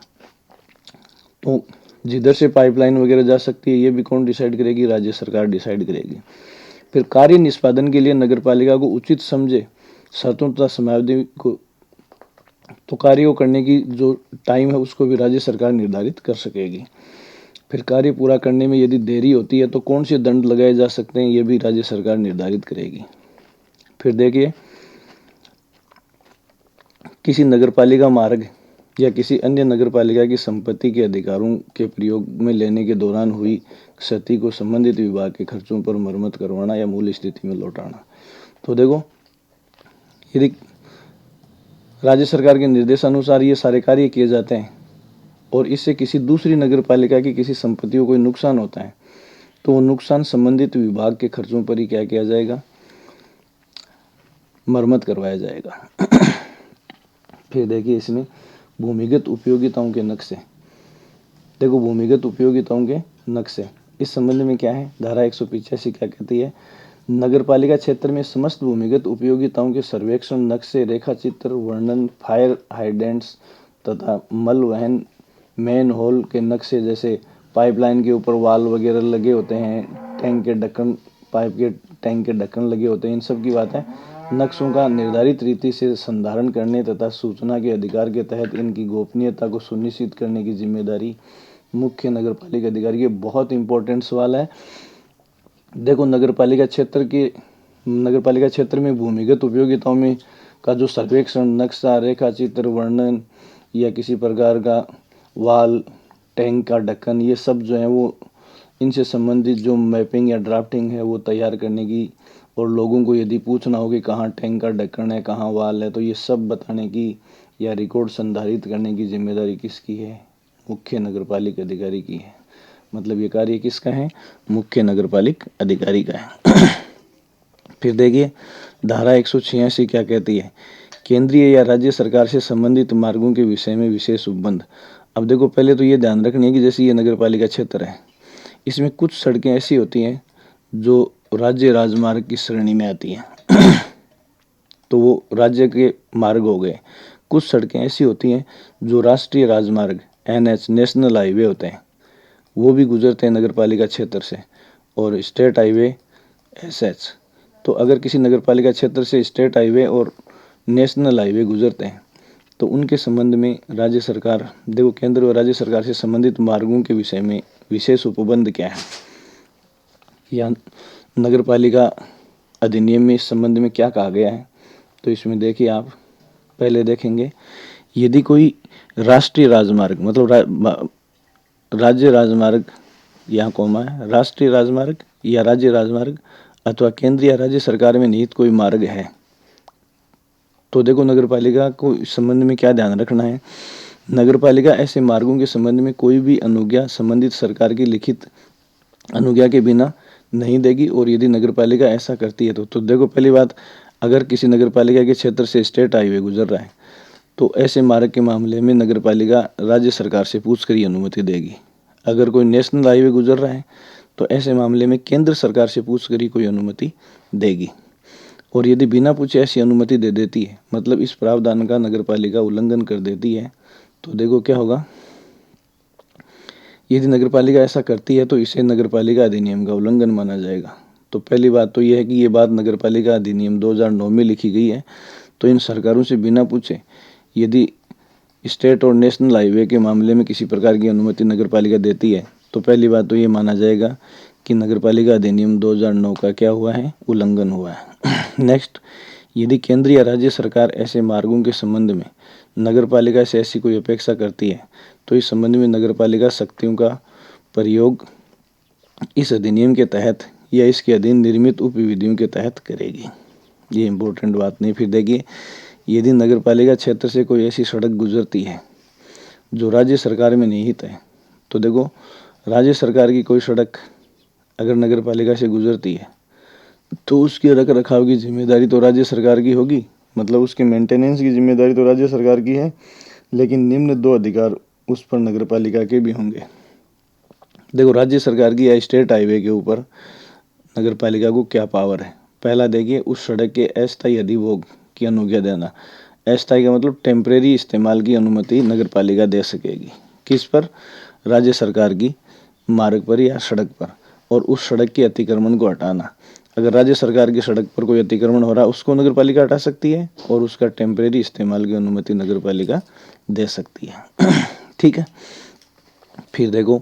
तो जिधर से पाइपलाइन वगैरह जा सकती है, ये भी कौन डिसाइड करेगी? राज्य सरकार डिसाइड करेगी। फिर कार्य निष्पादन के लिए नगर पालिका को उचित समझे शर्तों तथा समयावधि को, तो कार्य को करने की जो टाइम है उसको भी राज्य सरकार निर्धारित कर सकेगी। फिर कार्य पूरा करने में यदि देरी होती है तो कौन से दंड लगाए जा सकते हैं, ये भी राज्य सरकार निर्धारित करेगी। फिर देखिए, किसी नगरपालिका मार्ग या किसी अन्य नगरपालिका की संपत्ति के अधिकारों के प्रयोग में लेने के दौरान हुई क्षति को संबंधित विभाग के खर्चों पर मरम्मत करवाना या मूल स्थिति में लौटाना। तो देखो, यदि राज्य सरकार के निर्देशानुसार ये सारे कार्य किए जाते हैं और इससे किसी दूसरी नगरपालिका की किसी संपत्ति को कोई नुकसान होता है तो वो नुकसान संबंधित विभाग के खर्चों पर ही क्या किया जाएगा? मरम्मत करवाया जाएगा। फिर देखिए, इसमें भूमिगत उपयोगिताओं के नक्शे। देखो, भूमिगत उपयोगिताओं के नक्शे, इस संबंध में क्या है? धारा 185 क्या कहती है? नगरपालिका क्षेत्र में समस्त भूमिगत उपयोगिताओं के सर्वेक्षण, नक्शे, रेखा चित्र, वर्णन, फायर हाइडेंट्स तथा मल वहन मेन होल के नक्शे, जैसे पाइपलाइन के ऊपर वाल वगैरह लगे होते हैं, टैंक के ढक्कन, पाइप के टैंक के ढक्कन लगे होते हैं, इन सब की बात है। नक्शों का निर्धारित रीति से संधारण करने तथा सूचना के अधिकार के तहत इनकी गोपनीयता को सुनिश्चित करने की जिम्मेदारी मुख्य नगरपालिका अधिकारी की। बहुत इंपॉर्टेंट सवाल है। देखो, नगरपालिका क्षेत्र के नगरपालिका क्षेत्र में भूमिगत उपयोगिताओं में का जो सर्वेक्षण, नक्शा, रेखा चित्र, वर्णन या किसी प्रकार का वाल, टैंक का ढक्कन, ये सब जो है वो इनसे संबंधित जो मैपिंग या ड्राफ्टिंग है वो तैयार करने की, और लोगों को यदि पूछना हो कि कहाँ टैंक का ढक्कन है, कहाँ वाल है, तो ये सब बताने की या रिकॉर्ड संधारित करने की जिम्मेदारी किसकी है? मुख्य नगरपालिका अधिकारी की है। मतलब ये कार्य किसका है? मुख्य नगरपालिका अधिकारी का है। फिर देखिए धारा 186 क्या कहती है? केंद्रीय या राज्य सरकार से संबंधित मार्गों के विषय में विशेष उपबंध। अब देखो पहले तो ये ध्यान रखनी है कि जैसे ये नगरपालिका क्षेत्र है, इसमें कुछ सड़कें ऐसी होती हैं जो राज्य राजमार्ग की श्रेणी में आती हैं तो वो राज्य के मार्ग हो गए। कुछ सड़कें ऐसी होती हैं जो राष्ट्रीय राजमार्ग NH नेशनल हाईवे होते हैं, वो भी गुजरते हैं नगरपालिका क्षेत्र से, और स्टेट हाईवे SH। तो अगर किसी नगरपालिका क्षेत्र से स्टेट हाईवे और नेशनल हाईवे गुजरते हैं तो उनके संबंध में राज्य सरकार, देखो केंद्र और राज्य सरकार से संबंधित मार्गों के विषय में विशेष उपबंध क्या है, या नगरपालिका अधिनियम में इस संबंध में क्या कहा गया है? तो इसमें देखिए आप पहले देखेंगे, यदि कोई राष्ट्रीय राजमार्ग मतलब राज्य राजमार्ग, यहाँ कोमा है, राष्ट्रीय राजमार्ग या राज्य राजमार्ग अथवा केंद्रीय या राज्य सरकार में निहित कोई मार्ग है, तो देखो नगरपालिका को इस संबंध में क्या ध्यान रखना है? नगरपालिका ऐसे मार्गों के संबंध में कोई भी अनुज्ञा संबंधित सरकार की लिखित अनुज्ञा के बिना नहीं देगी, और यदि नगरपालिका ऐसा करती है तो देखो पहली बात, अगर किसी नगरपालिका के क्षेत्र से स्टेट हाईवे गुजर रहा है तो ऐसे मार्ग के मामले में नगरपालिका राज्य सरकार से पूछकर ही अनुमति देगी। अगर कोई नेशनल हाईवे गुजर रहा है तो ऐसे मामले में केंद्र सरकार से पूछकर ही कोई अनुमति देगी, और यदि बिना पूछे ऐसी अनुमति दे देती है, मतलब इस प्रावधान का नगरपालिका उल्लंघन कर देती है, तो देखो क्या होगा? यदि नगरपालिका ऐसा करती है तो इसे नगरपालिका अधिनियम का उल्लंघन माना जाएगा। तो पहली बात तो यह है कि ये बात नगरपालिका अधिनियम 2009 में लिखी गई है, तो इन सरकारों से बिना पूछे यदि स्टेट और नेशनल हाईवे के मामले में किसी प्रकार की अनुमति नगरपालिका देती है तो पहली बात तो ये माना जाएगा कि नगरपालिका अधिनियम 2009 का क्या हुआ है? उल्लंघन हुआ है। नेक्स्ट, यदि केंद्र या राज्य सरकार ऐसे मार्गों के संबंध में नगरपालिका से ऐसी कोई अपेक्षा करती है तो इस संबंध में नगरपालिका शक्तियों का प्रयोग इस अधिनियम के तहत या इसके अधीन निर्मित उपविधियों के तहत करेगी। ये इम्पोर्टेंट बात नहीं। फिर देखिए, यदि नगरपालिका क्षेत्र से कोई ऐसी सड़क गुजरती है जो राज्य सरकार में निहित है, तो देखो राज्य सरकार की कोई सड़क अगर नगरपालिका से गुजरती है तो उसके रख रखाव की जिम्मेदारी तो राज्य सरकार की होगी, मतलब उसके मेंटेनेंस की जिम्मेदारी तो राज्य सरकार की है, लेकिन निम्न दो अधिकार उस पर नगरपालिका के भी होंगे। देखो राज्य सरकार की या स्टेट हाईवे के ऊपर नगरपालिका को क्या पावर है? पहला देखिए, उस सड़क के अस्थायी अधिभोग की अनुज्ञा देना। अस्थायी का मतलब टेम्परेरी इस्तेमाल की अनुमति नगरपालिका दे सकेगी। किस पर? राज्य सरकार की मार्ग पर या सड़क पर, और उस सड़क के अतिक्रमण को हटाना। अगर राज्य सरकार की सड़क पर कोई अतिक्रमण हो रहा है उसको नगरपालिका हटा सकती है, और उसका टेम्परेरी इस्तेमाल की अनुमति नगरपालिका दे सकती है। ठीक है। फिर देखो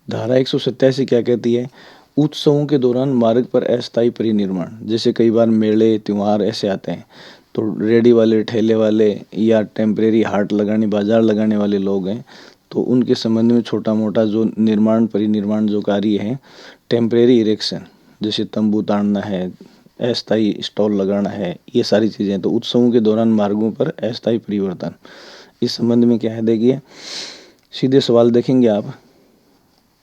धारा 187 क्या कहती है? उत्सवों के दौरान मार्ग पर अस्थायी परिनिर्माण, जैसे कई बार मेले त्योहार ऐसे आते हैं तो रेडी वाले, ठेले वाले या टेम्परेरी हाट लगाने, बाजार लगाने वाले लोग हैं, तो उनके संबंध में छोटा मोटा जो निर्माण परिनिर्माण जो कार्य है, टेम्परेरी इरेक्शन जैसे तंबू ताड़ना है, अस्थायी स्टॉल लगाना है, ये सारी चीज़ें। तो उत्सवों के दौरान मार्गों पर अस्थायी परिवर्तन, इस संबंध में क्या है? देखिए सीधे सवाल देखेंगे आप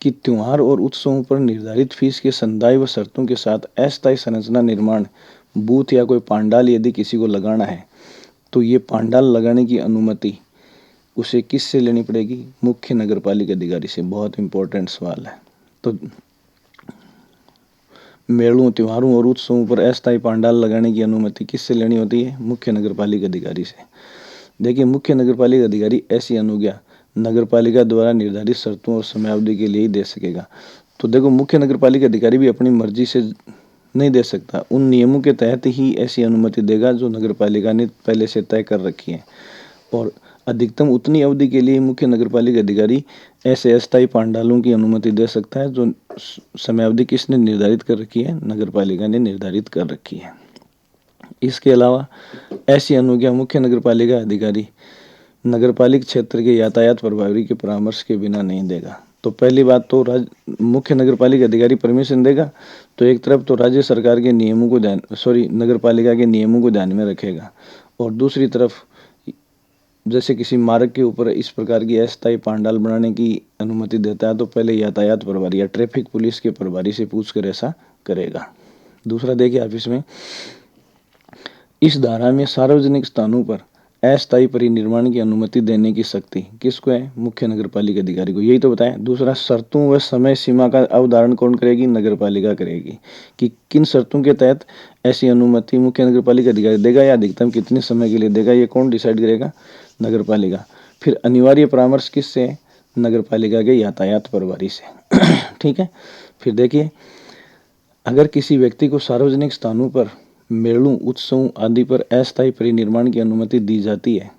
कि त्योहार और उत्सवों पर निर्धारित फीस के संदाय व शर्तों के साथ अस्थायी संरचना निर्माण, बूथ या कोई पांडाल यदि किसी को लगाना है तो ये पांडाल लगाने की अनुमति उसे किससे लेनी पड़ेगी? मुख्य नगरपालिका अधिकारी से। बहुत इंपॉर्टेंट सवाल है। तो मेलों, त्योहारों और उत्सवों पर अस्थायी पांडाल लगाने की अनुमति किससे लेनी होती है? मुख्य नगरपालिका अधिकारी से। देखिए मुख्य नगरपालिका अधिकारी ऐसी अनुज्ञा नगरपालिका द्वारा निर्धारित शर्तों और समयावधि के लिए ही दे सकेगा। तो देखो मुख्य नगरपालिका अधिकारी भी अपनी मर्जी से नहीं दे सकता, उन नियमों के तहत ही ऐसी अनुमति देगा जो नगरपालिका ने पहले से तय कर रखी है, और अधिकतम उतनी अवधि के लिए मुख्य नगरपालिका अधिकारी ऐसे अस्थायी पांडालों की अनुमति दे सकता है जो समयावधि किसने निर्धारित कर रखी है? नगरपालिका ने निर्धारित कर रखी है। इसके अलावा ऐसी अनुज्ञा मुख्य नगरपालिका अधिकारी नगरपालिका क्षेत्र के यातायात प्रभारी के परामर्श के बिना नहीं देगा। तो पहली बात तो मुख्य नगरपालिका अधिकारी परमिशन देगा, तो एक तरफ तो राज्य सरकार के नियमों को नगरपालिका के नियमों को ध्यान में रखेगा, और दूसरी तरफ जैसे किसी मार्ग के ऊपर इस प्रकार की अस्थायी पांडाल बनाने की अनुमति देता है तो पहले यातायात प्रभारी या ट्रैफिक पुलिस के प्रभारी से पूछकर ऐसा करेगा। दूसरा देखिए आप इसमें, इस धारा में सार्वजनिक स्थानों पर अस्थायी परिनिर्माण की अनुमति देने की शक्ति किसको है? मुख्य नगरपालिका अधिकारी को। यही तो बताया। दूसरा, शर्तों व समय सीमा का अवधारण कौन करेगी? नगरपालिका करेगी, कि किन शर्तों के तहत ऐसी अनुमति मुख्य नगरपालिका अधिकारी देगा या अधिकतम कितने समय के लिए देगा, ये कौन डिसाइड करेगा? नगरपालिका। फिर अनिवार्य परामर्श किससे? नगरपालिका के यातायात प्रभारी से। ठीक है। फिर देखिए, अगर किसी व्यक्ति को सार्वजनिक स्थानों पर मेलों, उत्सवों आदि पर अस्थायी परिनिर्माण की अनुमति दी जाती है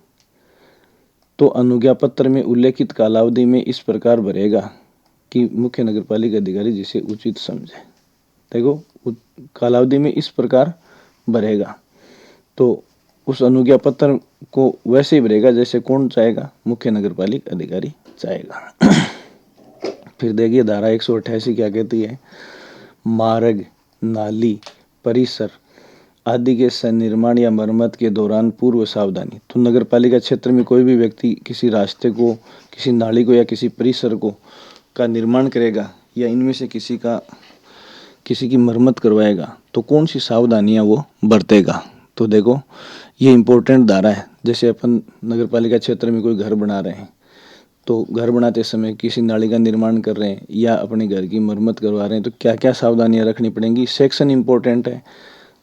तो अनुज्ञा पत्र में उल्लेखित कालावधि में इस प्रकार भरेगा कि मुख्य नगरपालिका अधिकारी जिसे उचित समझे। देखो, कालावधि में इस प्रकार भरेगा, तो उस अनुज्ञा पत्र को वैसे ही भरेगा जैसे कौन चाहेगा? मुख्य नगरपालिका अधिकारी चाहेगा। फिर देखिए धारा 188 क्या कहती है? मार्ग, नाली, परिसर आदि के सन्निर्माण या मरम्मत के दौरान पूर्व सावधानी। तो नगरपालिका क्षेत्र में कोई भी व्यक्ति किसी रास्ते को, किसी नाली को या किसी परिसर को का निर्माण करेगा या इनमें से किसी की मरम्मत करवाएगा तो कौन सी सावधानियां वो बरतेगा? तो देखो, ये इम्पोर्टेंट धारा है। जैसे अपन नगरपालिका क्षेत्र में कोई घर बना रहे हैं, तो घर बनाते समय किसी नाली का निर्माण कर रहे हैं या अपने घर की मरम्मत करवा रहे हैं, तो क्या क्या सावधानियां रखनी पड़ेंगी? सेक्शन इम्पोर्टेंट है।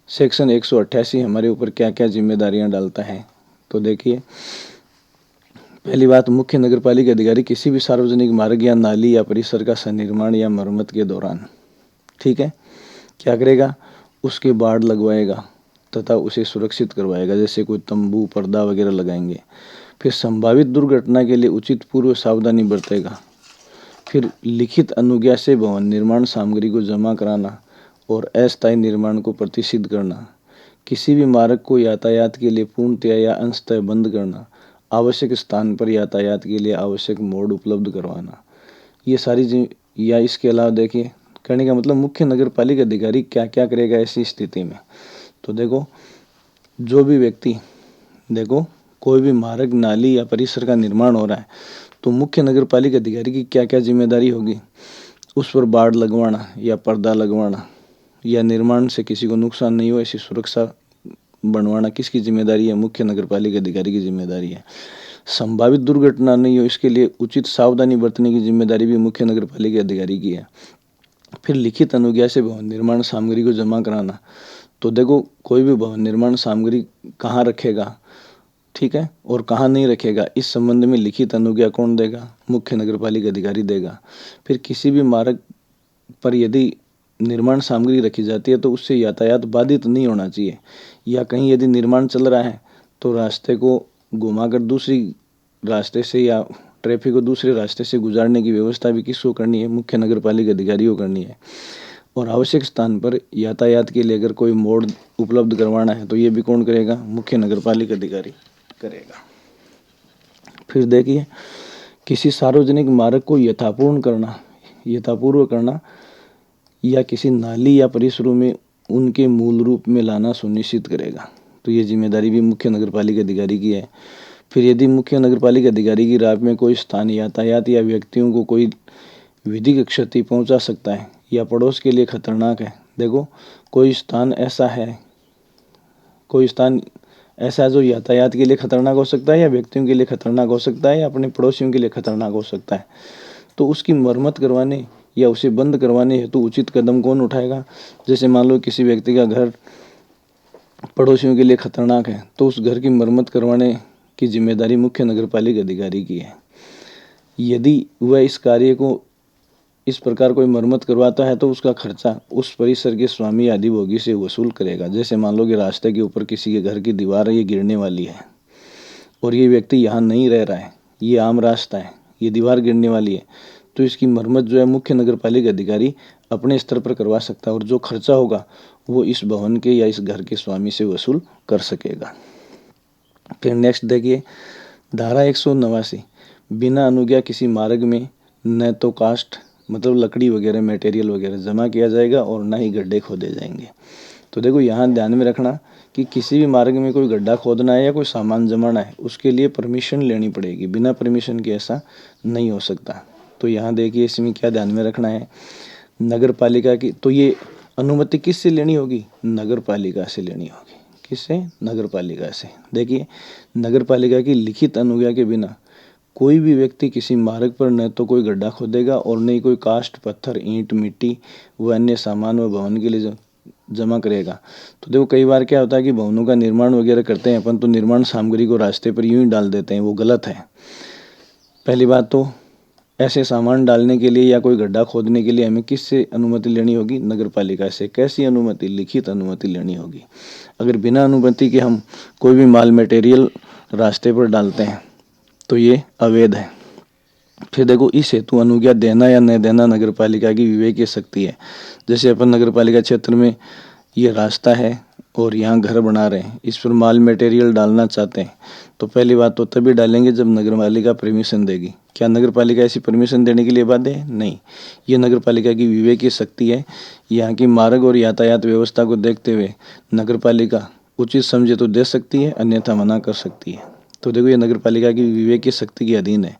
सेक्शन 188 हमारे ऊपर क्या क्या जिम्मेदारियां डालता है? तो देखिए, पहली बात, मुख्य नगरपालिका अधिकारी किसी भी सार्वजनिक मार्ग या नाली या परिसर का सन्निर्माण या मरम्मत के दौरान, ठीक है, क्या करेगा? उसके बाड़ लगवाएगा तथा उसे सुरक्षित करवाएगा, जैसे कोई तंबू, पर्दा वगैरह लगाएंगे। फिर संभावित दुर्घटना के लिए उचित पूर्व सावधानी बरतेगा। फिर लिखित अनुज्ञा से भवन निर्माण सामग्री को जमा कराना और अस्थायी निर्माण को प्रतिष्ठित करना, किसी भी मार्ग को यातायात के लिए पूर्णतया या अंशतः बंद करना, आवश्यक स्थान पर यातायात के लिए आवश्यक मोड उपलब्ध करवाना, ये सारी या इसके अलावा देखिए, कहने का मतलब मुख्य नगरपालिका अधिकारी क्या क्या करेगा ऐसी स्थिति में? तो देखो, जो भी व्यक्ति, देखो कोई भी मार्ग, नाली या परिसर का निर्माण हो रहा है तो मुख्य नगरपालिका अधिकारी की क्या क्या जिम्मेदारी होगी? उस पर बाड़ लगवाना या पर्दा लगवाना या निर्माण से किसी को नुकसान नहीं हो ऐसी सुरक्षा बनवाना किसकी जिम्मेदारी है? मुख्य नगरपालिका अधिकारी की जिम्मेदारी है। संभावित दुर्घटना नहीं हो इसके लिए उचित सावधानी बरतने की जिम्मेदारी भी मुख्य नगरपालिका अधिकारी की है। फिर लिखित अनुज्ञा से भवन निर्माण सामग्री को जमा कराना, तो देखो कोई भी भवन निर्माण सामग्री कहाँ रखेगा, ठीक है, और कहाँ नहीं रखेगा, इस संबंध में लिखित अनुज्ञा कौन देगा? मुख्य नगरपालिका अधिकारी देगा। फिर किसी भी मार्ग पर यदि निर्माण सामग्री रखी जाती है तो उससे यातायात बाधित नहीं होना चाहिए, या कहीं यदि निर्माण चल रहा है तो रास्ते को घुमाकर दूसरी रास्ते से या ट्रैफिक को दूसरे रास्ते से गुजारने की व्यवस्था भी किसको करनी है? मुख्य नगरपालिका अधिकारी को करनी है। और आवश्यक स्थान पर यातायात के लिए अगर कोई मोड उपलब्ध करवाना है तो ये भी कौन करेगा? मुख्य नगरपालिका अधिकारी करेगा। फिर देखिए, किसी सार्वजनिक मार्ग को यथापूर्व करना या किसी नाली या परिसरों में उनके मूल रूप में लाना सुनिश्चित करेगा, तो ये जिम्मेदारी भी मुख्य नगरपालिका अधिकारी की है। फिर यदि मुख्य नगरपालिका अधिकारी की राय में कोई स्थान यातायात या व्यक्तियों को कोई विधिक क्षति पहुंचा सकता है या पड़ोस के लिए खतरनाक है, देखो कोई स्थान ऐसा है जो यातायात के लिए खतरनाक हो सकता है या व्यक्तियों के लिए खतरनाक हो सकता है या अपने पड़ोसियों के लिए खतरनाक हो सकता है, तो उसकी मरम्मत करवाने या उसे बंद करवाने हेतु उचित कदम कौन उठाएगा? जैसे मान लो किसी व्यक्ति का घर पड़ोसियों के लिए खतरनाक है तो उस घर की मरम्मत करवाने की जिम्मेदारी मुख्य नगरपालिका अधिकारी की है। यदि वह इस कार्य को इस प्रकार कोई मरम्मत करवाता है तो उसका खर्चा उस परिसर के स्वामी अधिभोगी से वसूल करेगा। जैसे मान लो कि रास्ते के ऊपर किसी के घर की दीवार ये गिरने वाली है और ये व्यक्ति यहाँ नहीं रह रहा है, ये आम रास्ता है, ये दीवार गिरने वाली है, तो इसकी मरम्मत जो है मुख्य नगर पालिका अधिकारी अपने स्तर पर करवा सकता है और जो खर्चा होगा वो इस भवन के या इस घर के स्वामी से वसूल कर सकेगा। फिर नेक्स्ट देखिए धारा 189, बिना अनुज्ञा किसी मार्ग में न तो कास्ट मतलब लकड़ी वगैरह मटेरियल वगैरह जमा किया जाएगा और ना ही गड्ढे खोदे जाएंगे। तो देखो यहाँ ध्यान में रखना कि किसी भी मार्ग में कोई गड्ढा खोदना है या कोई सामान जमाना है उसके लिए परमिशन लेनी पड़ेगी, बिना परमिशन के ऐसा नहीं हो सकता। तो यहाँ देखिए इसमें क्या ध्यान में रखना है, नगर पालिका की तो ये अनुमति किससे लेनी होगी, नगर पालिका से लेनी होगी। किससे, नगर पालिका से। देखिए नगर पालिका की लिखित अनुज्ञा के बिना कोई भी व्यक्ति किसी मार्ग पर न तो कोई गड्ढा खोदेगा और न ही कोई कास्ट पत्थर ईंट मिट्टी व अन्य सामान व भवन के लिए जमा करेगा। तो देखो कई बार क्या होता है कि भवनों का निर्माण वगैरह करते हैं अपन तो निर्माण सामग्री को रास्ते पर यूं ही डाल देते हैं, वो गलत है। पहली बात तो ऐसे सामान डालने के लिए या कोई गड्ढा खोदने के लिए हमें किससे अनुमति लेनी होगी, नगर पालिका से। कैसी अनुमति, लिखित अनुमति लेनी होगी। अगर बिना अनुमति के हम कोई भी माल मटेरियल रास्ते पर डालते हैं तो ये अवैध है। फिर देखो इस हेतु अनुज्ञा देना या न देना नगर पालिका की विवेकीय शक्ति है। जैसे अपन नगर पालिका क्षेत्र में ये रास्ता है और यहाँ घर बना रहे हैं, इस पर माल मटेरियल डालना चाहते हैं तो पहली बात तो तभी डालेंगे जब नगर पालिका परमिशन देगी। क्या नगर पालिका ऐसी परमिशन देने के लिए बाध्य है? नहीं, ये नगर पालिका की विवेकीय शक्ति है। यहाँ की मार्ग और यातायात व्यवस्था को देखते हुए नगर पालिका उचित समझे तो दे सकती है, अन्यथा मना कर सकती है। तो देखो ये नगर पालिका की विवेकीय शक्ति के अधीन है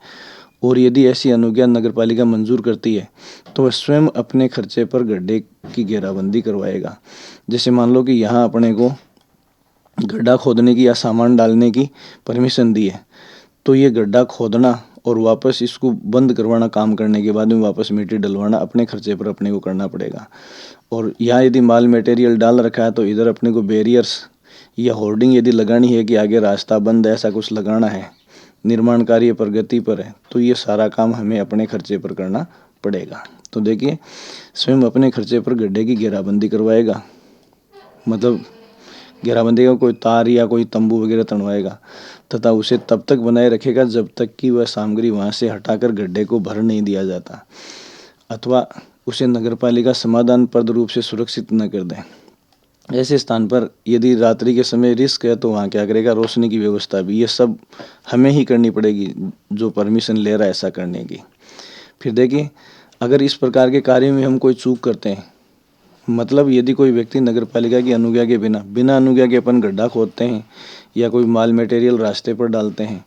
और यदि ऐसी अनुज्ञा नगर पालिका मंजूर करती है तो वह स्वयं अपने खर्चे पर गड्ढे की घेराबंदी करवाएगा। जैसे मान लो कि यहाँ अपने को गड्ढा खोदने की या सामान डालने की परमिशन दी है तो ये गड्ढा खोदना और वापस इसको बंद करवाना, काम करने के बाद में वापस मिट्टी डलवाना अपने खर्चे पर अपने को करना पड़ेगा। और यहाँ यदि माल मटेरियल डाल रखा है तो इधर अपने को बैरियर्स या होर्डिंग यदि लगानी है कि आगे रास्ता बंद है, ऐसा कुछ लगाना है, निर्माण कार्य प्रगति पर है, तो ये सारा काम हमें अपने खर्चे पर करना पड़ेगा। तो देखिए स्वयं अपने खर्चे पर गड्ढे की घेराबंदी करवाएगा, मतलब घेराबंदी का कोई तार या कोई तंबू वगैरह तनवाएगा तथा उसे तब तक बनाए रखेगा जब तक कि वह सामग्री वहाँ से हटाकर गड्ढे को भर नहीं दिया जाता अथवा उसे नगरपालिका समाधानप्रद रूप से सुरक्षित न कर दें। ऐसे स्थान पर यदि रात्रि के समय रिस्क है तो वहाँ क्या करेगा, रोशनी की व्यवस्था भी, ये सब हमें ही करनी पड़ेगी जो परमिशन ले रहा है ऐसा करने की। फिर देखिए अगर इस प्रकार के कार्य में हम कोई चूक करते हैं, मतलब यदि कोई व्यक्ति नगरपालिका की अनुज्ञा के बिना अनुज्ञा के अपन गड्ढा खोदते हैं या कोई माल मटेरियल रास्ते पर डालते हैं,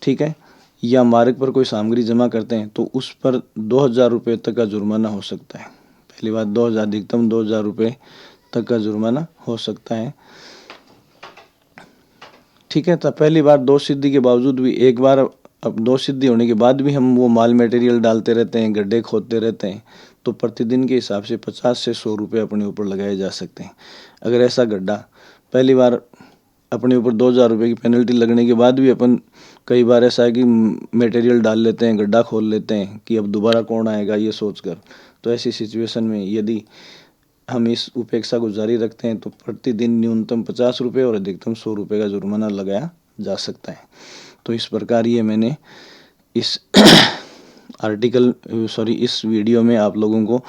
ठीक है, या मार्ग पर कोई सामग्री जमा करते हैं तो उस पर 2000 रुपये तक का जुर्माना हो सकता है। पहली बात 2000, अधिकतम 2000 रुपये तक का जुर्माना हो सकता है, ठीक है। तो पहली बार दोष सिद्धि के बावजूद भी, एक बार अब दोष सिद्धि होने के बाद भी हम वो माल मटेरियल डालते रहते हैं, गड्ढे खोदते रहते हैं तो प्रतिदिन के हिसाब से 50 से 100 रुपये अपने ऊपर लगाए जा सकते हैं। अगर ऐसा गड्ढा पहली बार अपने ऊपर 2000 रुपये की पेनल्टी लगने के बाद भी अपन कई बार ऐसा है कि मटेरियल डाल लेते हैं, गड्ढा खोल लेते हैं कि अब दोबारा कौन आएगा ये सोचकर, तो ऐसी सिचुएशन में यदि हम इस उपेक्षा को जारी रखते हैं तो प्रतिदिन न्यूनतम 50 रुपये और अधिकतम 100 रुपये का जुर्माना लगाया जा सकता है। तो इस प्रकार ये मैंने इस इस वीडियो में आप लोगों को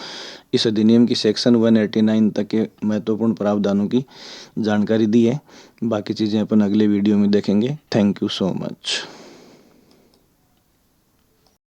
इस अधिनियम की सेक्शन 189 तक के महत्वपूर्ण प्रावधानों की जानकारी दी है। बाकी चीज़ें अपन अगले वीडियो में देखेंगे। Thank you so much.